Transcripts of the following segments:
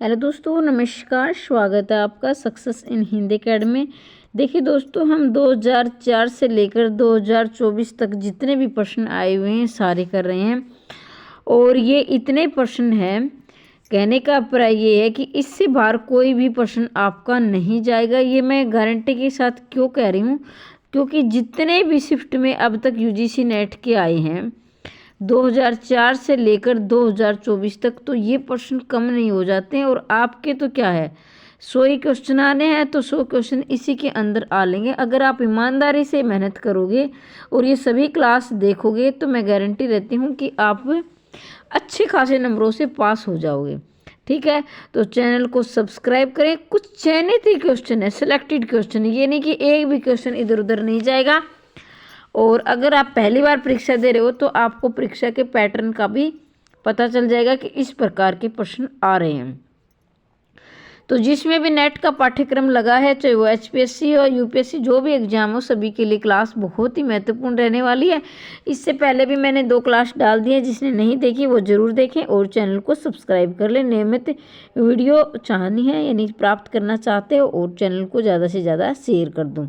Hello दोस्तों, नमस्कार। स्वागत है आपका सक्सेस इन हिंदी अकेडमी। देखिए दोस्तों, हम 2004 से लेकर 2024 तक जितने भी प्रश्न आए हुए हैं सारे कर रहे हैं। और ये इतने प्रश्न हैं, कहने का अभिप्राय ये है कि इससे बाहर कोई भी प्रश्न आपका नहीं जाएगा। ये मैं गारंटी के साथ क्यों कह रही हूँ, क्योंकि जितने भी शिफ्ट में अब तक यूजीसी नेट के आए हैं 2004 से लेकर 2024 तक, तो ये प्रश्न कम नहीं हो जाते हैं। और आपके तो क्या है, 100 ही क्वेश्चन आने हैं तो 100 क्वेश्चन इसी के अंदर आ लेंगे। अगर आप ईमानदारी से मेहनत करोगे और ये सभी क्लास देखोगे तो मैं गारंटी रहती हूँ कि आप अच्छे खासे नंबरों से पास हो जाओगे। ठीक है, तो चैनल को सब्सक्राइब करें। कुछ चयनित ही क्वेश्चन है, सिलेक्टेड क्वेश्चन, ये नहीं कि एक भी क्वेश्चन इधर उधर नहीं जाएगा। और अगर आप पहली बार परीक्षा दे रहे हो तो आपको परीक्षा के पैटर्न का भी पता चल जाएगा कि इस प्रकार के प्रश्न आ रहे हैं। तो जिसमें भी नेट का पाठ्यक्रम लगा है, चाहे वो एचपीएससी और यूपीएससी जो भी एग्जाम हो, सभी के लिए क्लास बहुत ही महत्वपूर्ण रहने वाली है। इससे पहले भी मैंने 2 क्लास डाल दी है, जिसने नहीं देखी वो ज़रूर देखें और चैनल को सब्सक्राइब कर लें। नियमित वीडियो चाहनी है यानी प्राप्त करना चाहते हो, और चैनल को ज़्यादा से ज़्यादा शेयर कर दूँ।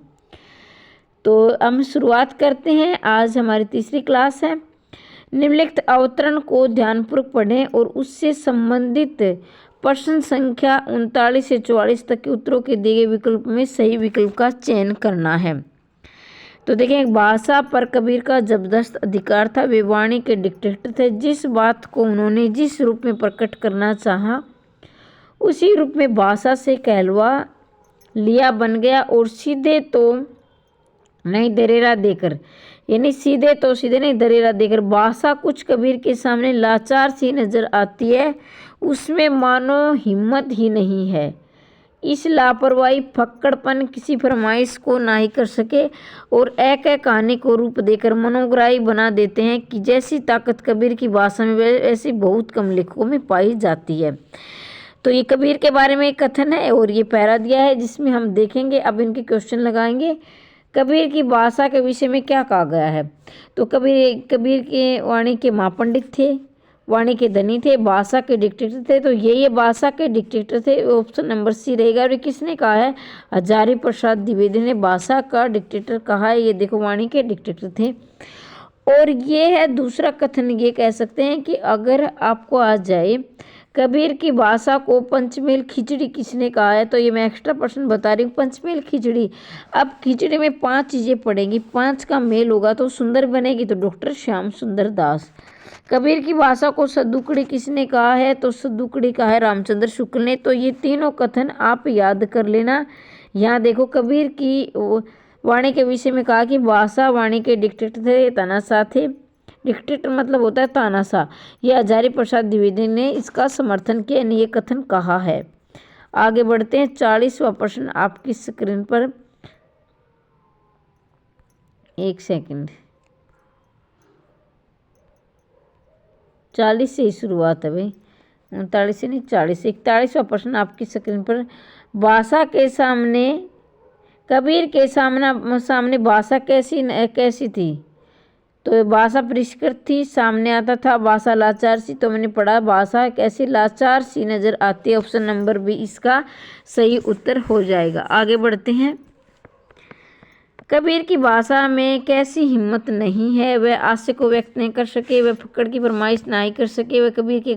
तो हम शुरुआत करते हैं। आज हमारी तीसरी क्लास है। निम्नलिखित अवतरण को ध्यानपूर्वक पढ़ें और उससे संबंधित प्रश्न संख्या 39 से 44 तक के उत्तरों के दिए गए विकल्प में सही विकल्प का चयन करना है। तो देखें, भाषा पर कबीर का जबरदस्त अधिकार था। वे वाणी के डिक्टेटर थे। जिस बात को उन्होंने जिस रूप में प्रकट करना चाहा उसी रूप में भाषा से कहलवा लिया बन गया। और सीधे तो नहीं दरेरा देकर, यानी सीधे तो सीधे नहीं दरेरा देकर भाषा कुछ कबीर के सामने लाचार सी नजर आती है। उसमें मानो हिम्मत ही नहीं है। इस लापरवाही फक्कड़पन किसी फरमाइश को ना ही कर सके और एक कहानी को रूप देकर मनोग्राही बना देते हैं कि जैसी ताकत कबीर की भाषा में ऐसी बहुत कम लेखकों में पाई जाती है। तो ये कबीर के बारे में एक कथन है और ये पैरा दिया है जिसमें हम देखेंगे। अब इनके क्वेश्चन लगाएंगे। कबीर की भाषा के विषय में क्या कहा गया है। तो कबीर के वाणी के महापंडित थे, वाणी के धनी थे, भाषा के डिक्टेटर थे। तो ये भाषा के डिक्टेटर थे, ऑप्शन नंबर सी रहेगा। और किसने कहा है? हजारी प्रसाद द्विवेदी ने भाषा का डिक्टेटर कहा है। ये देखो, वाणी के डिक्टेटर थे। और ये है दूसरा कथन, ये कह सकते हैं कि अगर आपको आ जाए कबीर की भाषा को पंचमेल खिचड़ी किसने कहा है, तो ये मैं एक्स्ट्रा प्रश्न बता रही हूँ। पंचमेल खिचड़ी, अब खिचड़ी में 5 चीज़ें पड़ेंगी, 5 का मेल होगा तो सुंदर बनेगी। तो डॉक्टर श्याम सुंदर दास। कबीर की भाषा को सद्दुकड़ी किसने कहा है, तो सद्दुकड़ी कहा है रामचंद्र शुक्ल ने। तो ये तीनों कथन आप याद कर लेना। यहाँ देखो, कबीर की वाणी के विषय में कहा कि भाषा वाणी के डिक्टेटर थे, तानाशाह थे। डिक्टेटर मतलब होता है तानाशाह। ये हजारी प्रसाद द्विवेदी ने इसका समर्थन किया, ये कथन कहा है। आगे बढ़ते हैं। 40वां प्रश्न आपकी स्क्रीन पर। एक सेकंड, 40 से ही शुरुआत है भाई, 39 से नहीं, 40। 41वां प्रश्न आपकी स्क्रीन पर। भाषा के सामने, कबीर के सामने भाषा कैसी थी। तो भाषा परिष्कृत थी, सामने आता था। भाषा लाचार सी, तो मैंने पढ़ा भाषा कैसी लाचार सी नजर आती है। ऑप्शन नंबर बी इसका सही उत्तर हो जाएगा। आगे बढ़ते हैं। कबीर की भाषा में कैसी हिम्मत नहीं है। वह आशय को व्यक्त नहीं कर सके, वह फक्कड़ की फरमाइश ना ही कर सके, वह कबीर के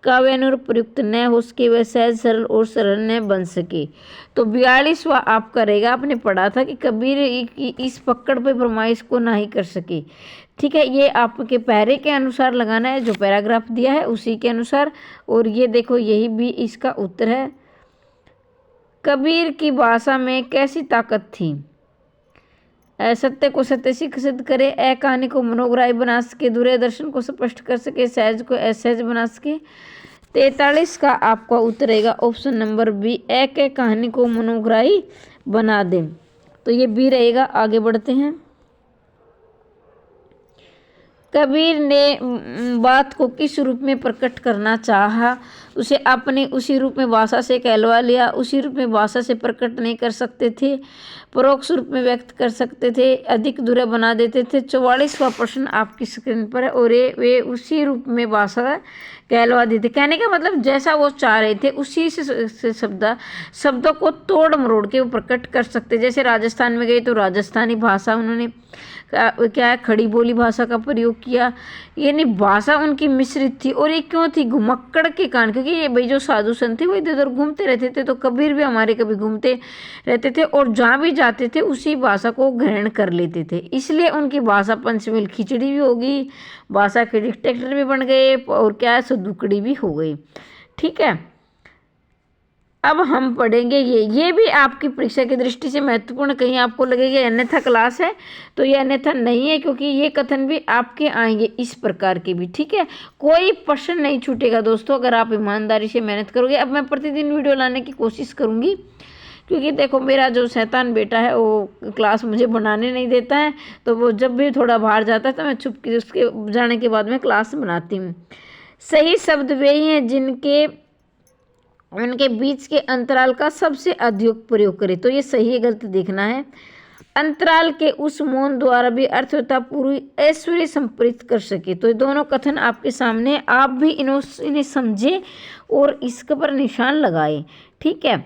काव्यानुरूप प्रयुक्त न हो सके, वह सहज सरल और सरल न बन सके। तो 42वां आपका रहेगा। आपने पढ़ा था कि कबीर इस फक्कड़ पे फरमाइश को ना ही कर सके। ठीक है, ये आपके पैरे के अनुसार लगाना है, जो पैराग्राफ दिया है उसी के अनुसार। और ये देखो, यही भी इसका उत्तर है। कबीर की भाषा में कैसी ताकत थी। सत्य को सत्य सिद्ध करे, कहानी को मनोग्राही बना सके, दूर दर्शन को स्पष्ट कर सके, सहज को असहज बना सके। 43 का आपका उत्तर रहेगा ऑप्शन नंबर बी, कहानी को मनोग्राही बना दे। तो ये बी रहेगा। आगे बढ़ते हैं। कबीर ने बात को किस रूप में प्रकट करना चाहा, उसे अपने उसी रूप में भाषा से कहलवा लिया। उसी रूप में भाषा से प्रकट नहीं कर सकते थे, परोक्ष रूप में व्यक्त कर सकते थे, अधिक दूर बना देते थे। 44वां प्रश्न आपकी स्क्रीन पर है और वे उसी रूप में भाषा कहलवा देते। कहने का मतलब जैसा वो चाह रहे थे उसी से शब्दों को तोड़ मरोड़ के वो प्रकट कर सकते। जैसे राजस्थान में गए तो राजस्थानी भाषा उन्होंने क्या है, खड़ी बोली भाषा का प्रयोग किया, यानी भाषा उनकी मिश्रित थी। और ये क्यों थी, घुमक्कड़ के कारण, क्योंकि ये भाई जो साधु संत थे वो इधर उधर घूमते रहते थे। तो कबीर भी हमारे कभी घूमते रहते थे और जहाँ भी जाते थे उसी भाषा को ग्रहण कर लेते थे, इसलिए उनकी भाषा पंचमेल खिचड़ी भी होगी, भाषा के डिक्टेटर भी बन गए और क्या है, सदुकड़ी भी हो गई। ठीक है, अब हम पढ़ेंगे ये भी आपकी परीक्षा की दृष्टि से महत्वपूर्ण, कहीं आपको लगेगा अन्यथा क्लास है, तो ये अन्यथा नहीं है, क्योंकि ये कथन भी आपके आएंगे इस प्रकार के भी। ठीक है, कोई प्रश्न नहीं छूटेगा दोस्तों अगर आप ईमानदारी से मेहनत करोगे। अब मैं प्रतिदिन वीडियो लाने की कोशिश करूँगी, क्योंकि देखो मेरा जो शैतान बेटा है वो क्लास मुझे बनाने नहीं देता है, तो वो जब भी थोड़ा बाहर जाता है तो मैं चुपके उसके जाने के बाद में क्लास बनाती हूँ। सही शब्द वे ही हैं जिनके उनके बीच के अंतराल का सबसे अधिक प्रयोग करें। तो ये सही है गलत देखना है। अंतराल के उस मौन द्वारा भी अर्थवत्ता पूरी ऐश्वर्य संप्रेषित कर सके। तो ये दोनों कथन आपके सामने, आप भी इन्हें समझे और इसके पर निशान लगाए। ठीक है,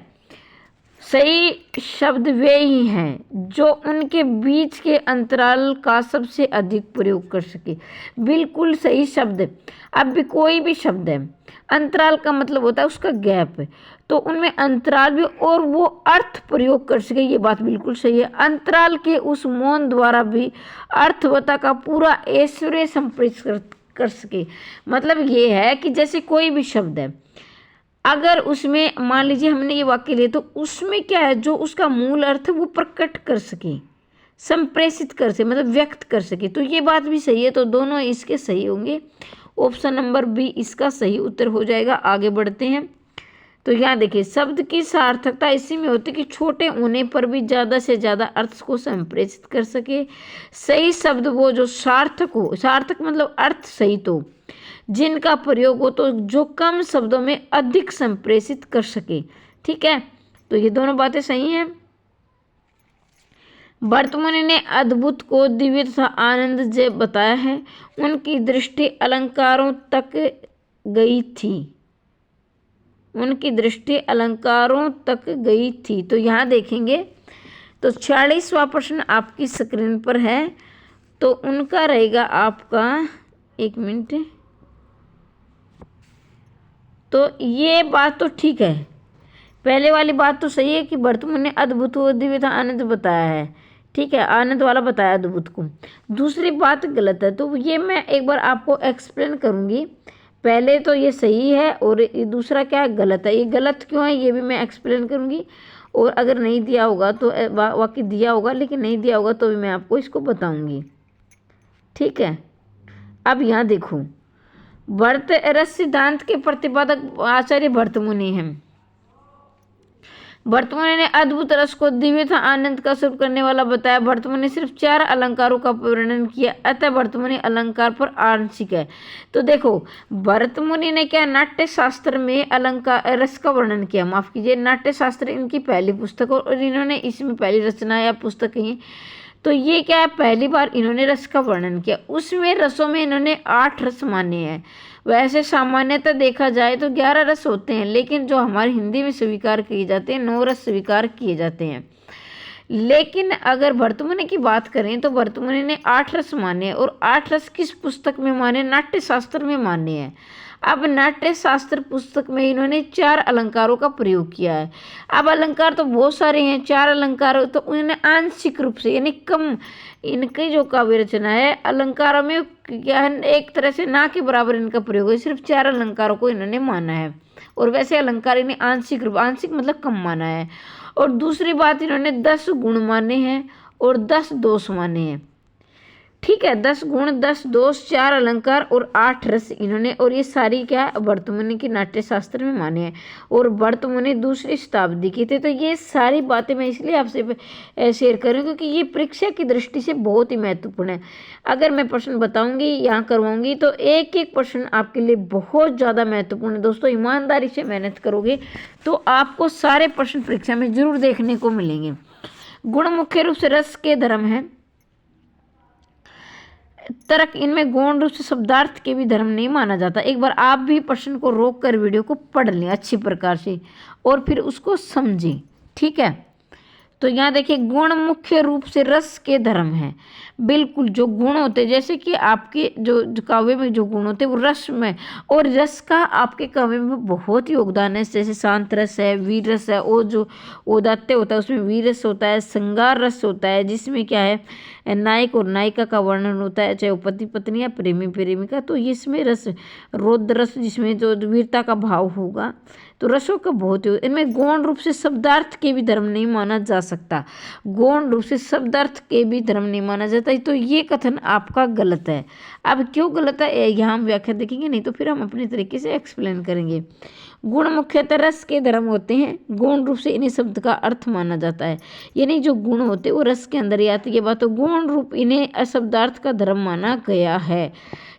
सही शब्द वे ही हैं जो उनके बीच के अंतराल का सबसे अधिक प्रयोग कर सके। बिल्कुल सही शब्द। अब भी कोई भी शब्द है, अंतराल का मतलब होता है उसका गैप, तो उनमें अंतराल भी और वो अर्थ प्रयोग कर सके, ये बात बिल्कुल सही है। अंतराल के उस मौन द्वारा भी अर्थवत्ता का पूरा ऐश्वर्य संप्रेषित कर सके। मतलब ये है कि जैसे कोई भी शब्द है, अगर उसमें मान लीजिए हमने ये वाक्य लिए, तो उसमें क्या है, जो उसका मूल अर्थ है वो प्रकट कर सके, संप्रेषित कर सके, मतलब व्यक्त कर सके। तो ये बात भी सही है, तो दोनों इसके सही होंगे। ऑप्शन नंबर बी इसका सही उत्तर हो जाएगा। आगे बढ़ते हैं, तो यहाँ देखिए, शब्द की सार्थकता इसी में होती है कि छोटे होने पर भी ज़्यादा से ज़्यादा अर्थ को संप्रेषित कर सके। सही शब्द वो जो सार्थक हो, सार्थक मतलब अर्थ सहित हो, जिनका प्रयोग हो तो जो कम शब्दों में अधिक संप्रेषित कर सके। ठीक है, तो ये दोनों बातें सही हैं। भर्तमुनि ने अद्भुत को दिव्य तथा आनंदजय बताया है। उनकी दृष्टि अलंकारों तक गई थी, उनकी दृष्टि अलंकारों तक गई थी। तो यहाँ देखेंगे तो 46वां प्रश्न आपकी स्क्रीन पर है, तो उनका रहेगा आपका, एक मिनट, तो ये बात तो ठीक है, पहले वाली बात तो सही है कि भर्तमुनि ने अद्भुत को दिव्य तथा आनंद बताया है। ठीक है, आनंद वाला बताया अद्भुत को। दूसरी बात गलत है, तो ये मैं एक बार आपको एक्सप्लेन करूँगी। पहले तो ये सही है और ये दूसरा क्या है, गलत है। ये गलत क्यों है ये भी मैं एक्सप्लेन करूँगी, और अगर नहीं दिया होगा तो वाक्य दिया होगा, लेकिन नहीं दिया होगा तो भी मैं आपको इसको बताऊँगी। ठीक है, अब यहाँ देखो, भर्त रस सिद्धांत के प्रतिपादक आचार्य भर्तमुनि हैं। भर्तमुनि ने अद्भुत रस को दिव्य तथा आनंद का स्वरूप करने वाला बताया। भर्तमुनि ने सिर्फ 4 अलंकारों का वर्णन किया, अतः भर्तमुनि अलंकार पर आंशिक है। तो देखो, भर्तमुनि ने क्या, नाट्य शास्त्र में अलंकार रस का वर्णन किया, माफ कीजिए, नाट्य शास्त्र इनकी पहली पुस्तक और इन्होंने इसमें पहली रचना या पुस्तक ही, तो ये क्या है, पहली बार इन्होंने रस का वर्णन किया। उसमें रसों में इन्होंने 8 रस माने हैं। वैसे सामान्यतः देखा जाए तो 11 रस होते हैं, लेकिन जो हमारी हिंदी में स्वीकार किए जाते हैं 9 रस स्वीकार किए जाते हैं। लेकिन अगर भर्तमुनि की बात करें तो भर्तमुनि ने 8 रस माने हैं, और 8 रस किस पुस्तक में माने, नाट्य शास्त्र में माने हैं। अब नाट्य शास्त्र पुस्तक में इन्होंने 4 अलंकारों का प्रयोग किया है। अब अलंकार तो बहुत सारे हैं, 4 अलंकार तो उन्होंने आंशिक रूप से, यानी कम, इनकी जो काव्य रचना है अलंकारों में क्या है, एक तरह से ना के बराबर इनका प्रयोग है, सिर्फ 4 अलंकारों को इन्होंने माना है। और वैसे अलंकार इन्हें आंशिक रूप, आंशिक मतलब कम माना है। और दूसरी बात, इन्होंने 10 गुण माने हैं और 10 दोष माने हैं। ठीक है। 10 गुण, 10 दोष, 4 अलंकार और 8 रस इन्होंने, और ये सारी क्या है, वर्तमुनि की नाट्य शास्त्र में माने हैं, और वर्तमुनि दूसरी शताब्दी की थे। तो ये सारी बातें मैं इसलिए आपसे शेयर करूँ क्योंकि ये परीक्षा की दृष्टि से बहुत ही महत्वपूर्ण है। अगर मैं प्रश्न बताऊंगी यहाँ करवाऊंगी तो एक एक प्रश्न आपके लिए बहुत ज़्यादा महत्वपूर्ण है। दोस्तों ईमानदारी से मेहनत करोगे तो आपको सारे प्रश्न परीक्षा में जरूर देखने को मिलेंगे। गुण मुख्य रूप से रस के धर्म है। तर्क, इनमें गौण रूप से शब्दार्थ के भी धर्म नहीं माना जाता। एक बार आप भी प्रश्न को रोक कर वीडियो को पढ़ लें अच्छी प्रकार से और फिर उसको समझें। ठीक है, तो यहाँ देखिए गुण मुख्य रूप से रस के धर्म है। बिल्कुल जो गुण होते हैं, जैसे कि आपके जो काव्य में जो गुण होते हैं वो रस में, और रस का आपके काव्य में बहुत योगदान है। जैसे शांत रस है, वीर रस है, और जो औदात्य होता है उसमें वीर रस होता है, श्रृंगार रस होता है जिसमें क्या है नायक और नायिका का वर्णन होता है, चाहे वो पति पत्नी या प्रेमी प्रेमिका। तो इसमें रस, रौद्र रस जिसमें जो वीरता का भाव होगा, तो रसों का बहुत ही। इनमें गौण रूप से शब्दार्थ के भी धर्म नहीं माना जा सकता। गौण रूप से शब्दार्थ के भी धर्म नहीं माना जाता, तो ये कथन आपका गलत है। अब क्यों गलत है यहाँ हम व्याख्या देखेंगे, नहीं तो फिर हम अपने तरीके से एक्सप्लेन करेंगे। गुण मुख्यतः रस के धर्म होते हैं। गौण रूप से इन्हीं शब्द का अर्थ माना जाता है, यानी जो गुण होते हैं वो रस के अंदर ही आती है बात। तो गौण रूप इन्हें अशब्दार्थ का धर्म माना गया है,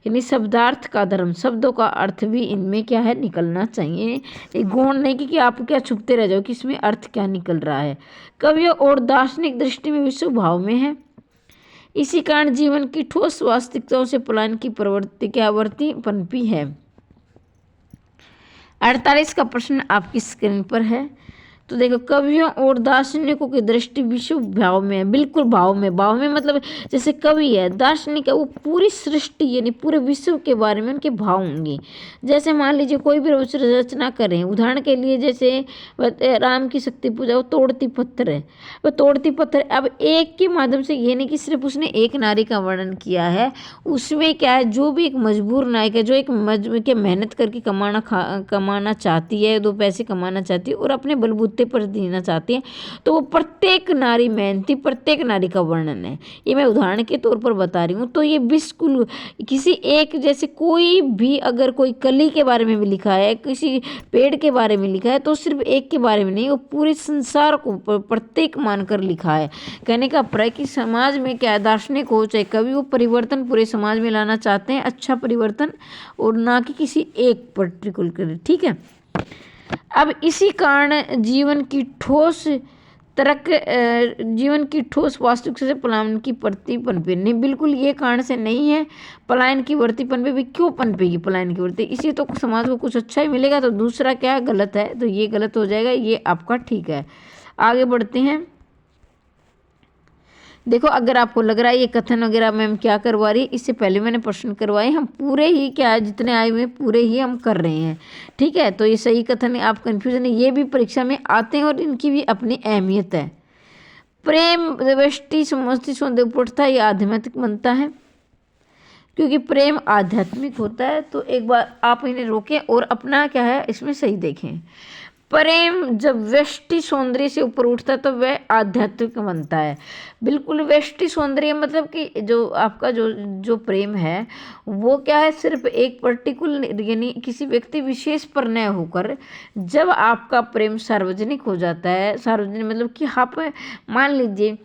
यानी शब्दार्थ का धर्म, शब्दों का अर्थ भी इनमें क्या है निकलना चाहिए। ये गौण नहीं कि आप क्या छुपते रह जाओ कि इसमें अर्थ क्या निकल रहा है। कवियों और दार्शनिक दृष्टि में विश्व भाव में है। इसी कारण जीवन की ठोस वास्तविकताओं से पलायन की प्रवृत्ति की आवृत्ति पनपी है। 48 का प्रश्न आपकी स्क्रीन पर है। तो देखो, कवियों और दार्शनिकों की दृष्टि विश्व भाव में है। बिल्कुल भाव में, भाव में मतलब जैसे कवि है, दार्शनिक है, वो पूरी सृष्टि यानी पूरे विश्व के बारे में उनके भाव होंगे। जैसे मान लीजिए कोई भी रचना करें, उदाहरण के लिए जैसे राम की शक्ति पूजा, वो तोड़ती पत्थर है, वो तोड़ती पत्थर। अब एक के माध्यम से ये नहीं कि सिर्फ उसने एक नारी का वर्णन किया है, उसमें क्या है जो भी एक मजबूर नायक है, जो एक मेहनत करके कमाना चाहती है, 2 पैसे कमाना चाहती है और अपने बलबूते पर देना चाहती है, तो वो प्रत्येक नारी मेहनती, प्रत्येक नारी का वर्णन है। ये मैं उदाहरण के तौर पर बता रही हूँ। तो ये बिल्कुल किसी एक, जैसे कोई भी अगर कोई कली के बारे में भी लिखा है, किसी पेड़ के बारे में लिखा है, तो सिर्फ एक के बारे में नहीं, वो पूरे संसार को प्रत्येक मानकर लिखा है। कहने का अभिप्राय कि समाज में क्या है, दार्शनिक हो चाहे कवि, वो परिवर्तन पूरे समाज में लाना चाहते हैं, अच्छा परिवर्तन, और ना कि किसी एक पर्टिकुलर। ठीक है, अब इसी कारण जीवन की ठोस वास्तविक से पलायन की प्रवृत्ति पनपे नहीं। बिल्कुल ये कारण से नहीं है। पलायन की वृत्ति पनपे भी क्यों पनपेगी पलायन की वृत्ति, इसी तो समाज को कुछ अच्छा ही मिलेगा। तो दूसरा क्या है, गलत है, तो ये गलत हो जाएगा, ये आपका ठीक है। आगे बढ़ते हैं। देखो, अगर आपको लग रहा है ये कथन वगैरह मैम क्या करवा रही है, इससे पहले मैंने प्रश्न करवाए, हम पूरे ही क्या है जितने आए हुए पूरे ही हम कर रहे हैं। ठीक है, तो ये सही कथन है, आप कन्फ्यूजन है, ये भी परीक्षा में आते हैं और इनकी भी अपनी अहमियत है। प्रेम व्यष्टि समष्टि सौंदर्यपूर्णता ये आध्यात्मिक बनता है, क्योंकि प्रेम आध्यात्मिक होता है। तो एक बार आप इन्हें रोकें और अपना क्या है इसमें सही देखें। प्रेम जब व्यष्टि सौंदर्य से ऊपर उठता है तो वह आध्यात्मिक बनता है। बिल्कुल, व्यष्टि सौंदर्य मतलब कि जो आपका जो प्रेम है वो क्या है, सिर्फ एक पर्टिकुलर यानी किसी व्यक्ति विशेष पर न होकर, जब आपका प्रेम सार्वजनिक हो जाता है, सार्वजनिक मतलब कि आप मान लीजिए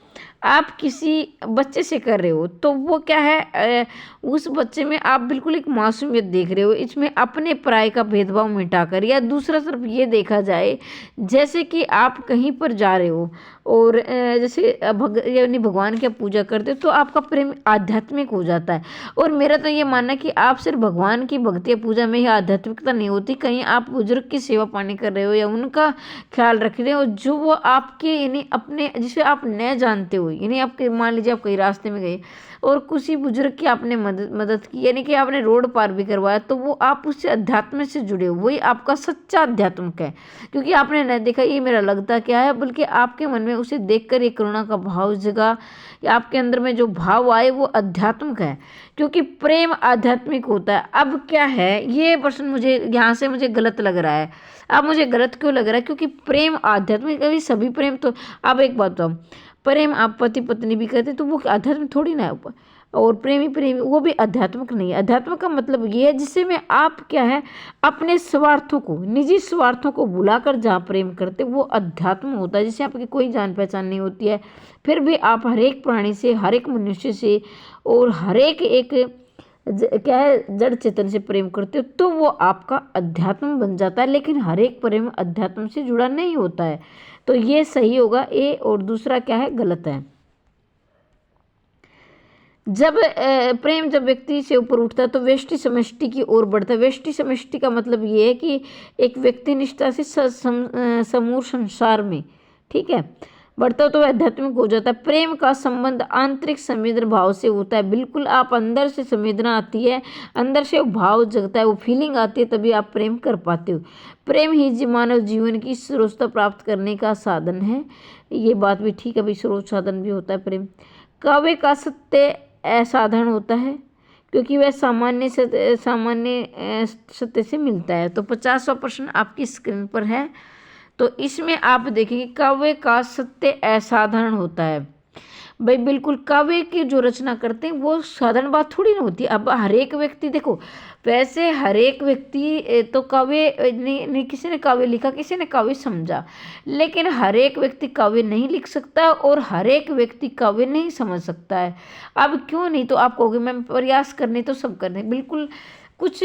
आप किसी बच्चे से कर रहे हो, तो वो क्या है उस बच्चे में आप बिल्कुल एक मासूमियत देख रहे हो, इसमें अपने पराये का भेदभाव मिटाकर। या दूसरा तरफ ये देखा जाए, जैसे कि आप कहीं पर जा रहे हो और जैसे यानी भगवान की पूजा करते हो, तो आपका प्रेम आध्यात्मिक हो जाता है। और मेरा तो ये मानना है कि आप सिर्फ भगवान की भक्ति या पूजा में ही आध्यात्मिकता नहीं होती, कहीं आप बुजुर्ग की सेवा पानी कर रहे हो या उनका ख्याल रख रहे हो, जो वो आपके यानी अपने जिसे आप न जानते हो, यानी आपके मान लीजिए आप कहीं रास्ते में गए और किसी बुजुर्ग की आपने मदद की, यानी कि आपने रोड पार भी करवाया, तो वो आप उससे अध्यात्म से जुड़े हो, वही आपका सच्चा अध्यात्म है। क्योंकि आपने न देखा ये मेरा लगता क्या है, बल्कि आपके मन में उसे देखकर ये करुणा का भाव जगा, या आपके अंदर में जो भाव आए वो अध्यात्मिक है, क्योंकि प्रेम आध्यात्मिक होता है। अब क्या है, ये प्रश्न मुझे यहाँ से मुझे गलत लग रहा है। अब मुझे गलत क्यों लग रहा है, क्योंकि प्रेम आध्यात्मिक, कभी सभी प्रेम तो, अब एक बात बताओ, प्रेम आप पति पत्नी भी करते तो वो आध्यात्मिक थोड़ी ना है। और प्रेमी प्रेमी वो भी आध्यात्मिक नहीं है। आध्यात्मिक का मतलब ये है जिसमें आप क्या है अपने स्वार्थों को, निजी स्वार्थों को भुलाकर जहाँ प्रेम करते वो अध्यात्म होता है, जिससे आपकी कोई जान पहचान नहीं होती है, फिर भी आप हर एक प्राणी से, हर एक मनुष्य से और हर एक क्या है जड़ चेतन से प्रेम करते हो, तो वो आपका अध्यात्म बन जाता है। लेकिन हर एक प्रेम अध्यात्म से जुड़ा नहीं होता है। तो ये सही होगा ए, और दूसरा क्या है गलत है। जब प्रेम जब व्यक्ति से ऊपर उठता है तो व्यष्टि समष्टि की ओर बढ़ता है। व्यष्टि समष्टि का मतलब ये है कि एक व्यक्ति निष्ठा से समूह संसार में, ठीक है, बढ़ता है तो वह आध्यात्मिक हो जाता है। प्रेम का संबंध आंतरिक संवेदना भाव से होता है। बिल्कुल आप अंदर से संवेदना आती है, अंदर से वो भाव जगता है, वो फीलिंग आती है, तभी आप प्रेम कर पाते हो। प्रेम ही मानव जीवन की स्रोतता प्राप्त करने का साधन है। ये बात भी ठीक है भाई, स्रोत साधन भी होता है प्रेम। काव्य का सत्य असाधारण होता है क्योंकि वह सामान्य सत्य से मिलता है। तो 50वां प्रश्न आपकी स्क्रीन पर है। तो इसमें आप देखेंगे काव्य का सत्य असाधारण होता है। भाई बिल्कुल काव्य की जो रचना करते हैं वो साधारण बात थोड़ी ना होती है। अब हर एक व्यक्ति देखो, वैसे हर एक व्यक्ति तो काव्य नहीं किसी ने काव्य लिखा, किसी ने काव्य समझा, लेकिन हर एक व्यक्ति काव्य नहीं लिख सकता और हर एक व्यक्ति काव्य नहीं समझ सकता है। अब क्यों नहीं, तो आप कहोगे मैम प्रयास करने तो सब करने, बिल्कुल कुछ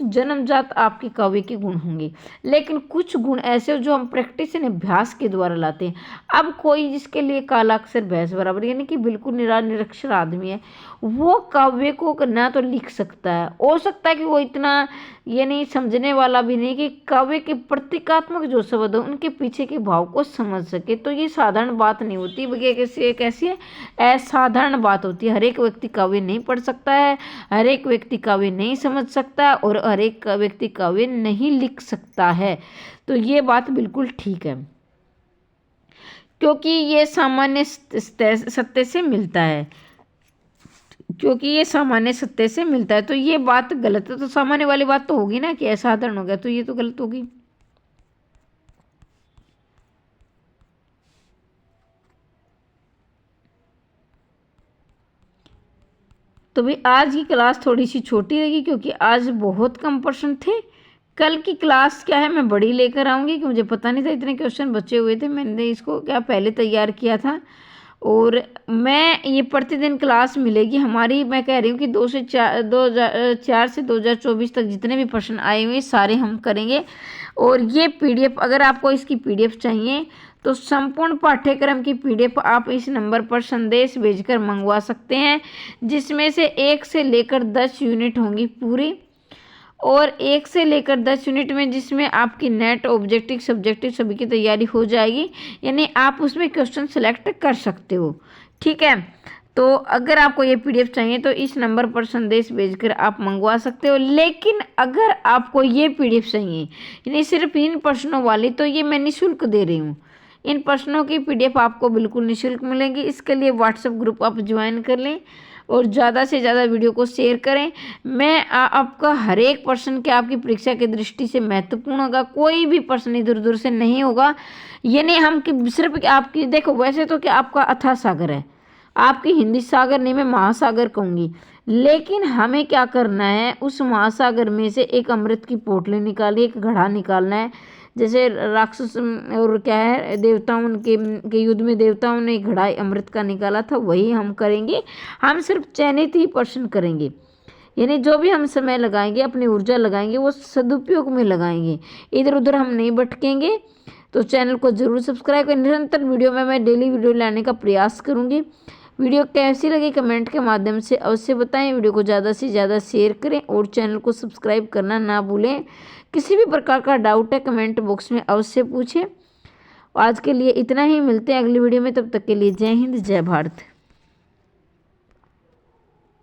जन्मजात आपके काव्य के गुण होंगे, लेकिन कुछ गुण ऐसे हो जो हम प्रैक्टिस एंड अभ्यास के द्वारा लाते हैं। अब कोई जिसके लिए कालाक्षर भैंस बराबर यानी कि बिल्कुल निरक्षर आदमी है, वो काव्य को ना तो लिख सकता है, हो सकता है कि वो इतना ये नहीं समझने वाला भी नहीं कि काव्य के प्रतीकात्मक जो शब्द हो उनके पीछे के भाव को समझ सके। तो ये साधारण बात नहीं होती, बल्कि कैसी है असाधारण बात होती है। हर एक व्यक्ति काव्य नहीं पढ़ सकता है, हर एक व्यक्ति काव्य नहीं समझ सकता और हर एक व्यक्ति काव्य नहीं लिख सकता है। तो ये बात बिल्कुल ठीक है क्योंकि ये सामान्य सत्य से मिलता है, क्योंकि ये सामान्य सत्य से मिलता है। तो ये बात गलत है। तो सामान्य वाली बात तो होगी ना कि असाधारण हो गया, तो ये तो गलत होगी। तो भाई आज की क्लास थोड़ी सी छोटी रहेगी क्योंकि आज बहुत कम प्रश्न थे। कल की क्लास क्या है मैं बड़ी लेकर आऊँगी कि मुझे पता नहीं था इतने क्वेश्चन बचे हुए थे। मैंने इसको क्या पहले तैयार किया था और मैं ये प्रतिदिन क्लास मिलेगी हमारी। मैं कह रही हूँ कि 2004 से 2024 तक जितने भी प्रश्न आए हुए सारे हम करेंगे। और ये PDF अगर आपको इसकी PDF चाहिए तो संपूर्ण पाठ्यक्रम की PDF आप इस नंबर पर संदेश भेजकर मंगवा सकते हैं, जिसमें से 1 से लेकर 10 यूनिट होंगी पूरी, और 1 से लेकर 10 यूनिट में जिसमें आपकी नेट ऑब्जेक्टिव सब्जेक्टिव सभी की तैयारी हो जाएगी, यानी आप उसमें क्वेश्चन सेलेक्ट कर सकते हो। ठीक है, तो अगर आपको ये PDF चाहिए तो इस नंबर पर संदेश भेजकर आप मंगवा सकते हो। लेकिन अगर आपको ये PDF चाहिए यानी सिर्फ इन प्रश्नों वाली, तो ये मैं निःशुल्क दे रही हूँ। इन प्रश्नों की PDF आपको बिल्कुल निःशुल्क मिलेंगी। इसके लिए WhatsApp ग्रुप आप ज्वाइन कर लें और ज़्यादा से ज़्यादा वीडियो को शेयर करें। मैं आपका हर एक प्रश्न के आपकी परीक्षा की दृष्टि से महत्वपूर्ण होगा, कोई भी प्रश्न इधर उधर से नहीं होगा। ये नहीं हम कि सिर्फ आपकी देखो, वैसे तो क्या आपका अथाह सागर है, आपकी हिंदी सागर नहीं मैं महासागर कहूँगी, लेकिन हमें क्या करना है उस महासागर में से एक अमृत की पोटली निकाली, एक घड़ा निकालना है। जैसे राक्षस और क्या है देवताओं के युद्ध में देवताओं ने घड़ा अमृत का निकाला था, वही हम करेंगे। हम सिर्फ चयनित ही प्रश्न करेंगे, यानी जो भी हम समय लगाएंगे अपनी ऊर्जा लगाएंगे वो सदुपयोग में लगाएंगे, इधर उधर हम नहीं भटकेंगे। तो चैनल को जरूर सब्सक्राइब करें। निरंतर वीडियो में मैं डेली वीडियो लाने का प्रयास करूँगी। वीडियो कैसी लगी कमेंट के माध्यम से अवश्य बताएं। वीडियो को ज़्यादा से ज़्यादा शेयर करें और चैनल को सब्सक्राइब करना ना भूलें। किसी भी प्रकार का डाउट है कमेंट बॉक्स में अवश्य पूछें। आज के लिए इतना ही, मिलते हैं अगली वीडियो में, तब तक के लिए जय हिंद जय भारत।